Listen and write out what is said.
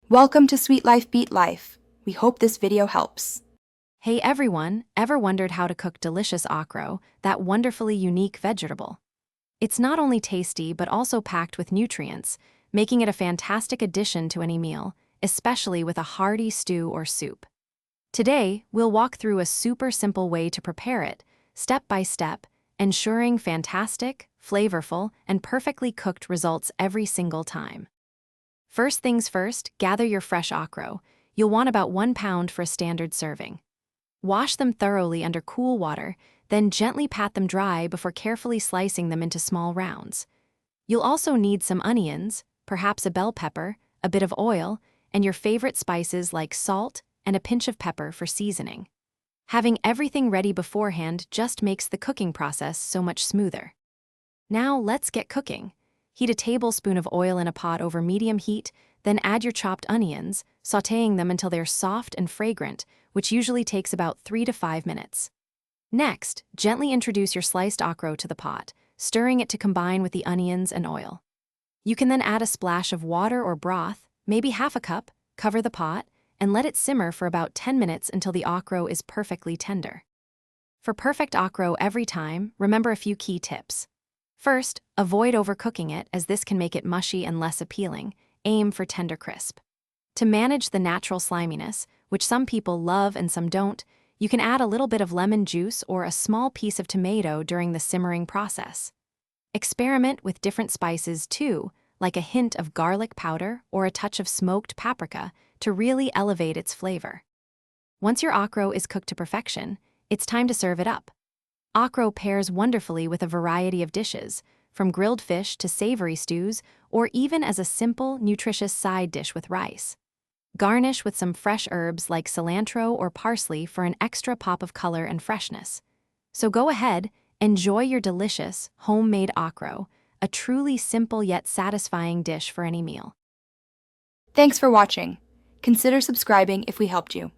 Welcome to Sweet Life Beat Life. We hope this video helps. Hey everyone, ever wondered how to cook delicious okra, that wonderfully unique vegetable? It's not only tasty but also packed with nutrients, making it a fantastic addition to any meal, especially with a hearty stew or soup. Today, we'll walk through a super simple way to prepare it, step by step, ensuring fantastic, flavorful, and perfectly cooked results every single time. First things first, gather your fresh okra. You'll want about 1 pound for a standard serving. Wash them thoroughly under cool water, then gently pat them dry before carefully slicing them into small rounds. You'll also need some onions, perhaps a bell pepper, a bit of oil, and your favorite spices like salt and a pinch of pepper for seasoning. Having everything ready beforehand just makes the cooking process so much smoother. Now let's get cooking. Heat a tablespoon of oil in a pot over medium heat, then add your chopped onions, sautéing them until they're soft and fragrant, which usually takes about 3 to 5 minutes. Next, gently introduce your sliced okra to the pot, stirring it to combine with the onions and oil. You can then add a splash of water or broth, maybe half a cup, cover the pot, and let it simmer for about 10 minutes until the okra is perfectly tender. For perfect okra every time, remember a few key tips. First, avoid overcooking it, as this can make it mushy and less appealing. Aim for tender crisp. To manage the natural sliminess, which some people love and some don't, you can add a little bit of lemon juice or a small piece of tomato during the simmering process. Experiment with different spices too, like a hint of garlic powder or a touch of smoked paprika to really elevate its flavor. Once your okra is cooked to perfection, it's time to serve it up. Okra pairs wonderfully with a variety of dishes, from grilled fish to savory stews, or even as a simple, nutritious side dish with rice. Garnish with some fresh herbs like cilantro or parsley for an extra pop of color and freshness. So go ahead, enjoy your delicious, homemade okra, a truly simple yet satisfying dish for any meal. Thanks for watching. Consider subscribing if we helped you.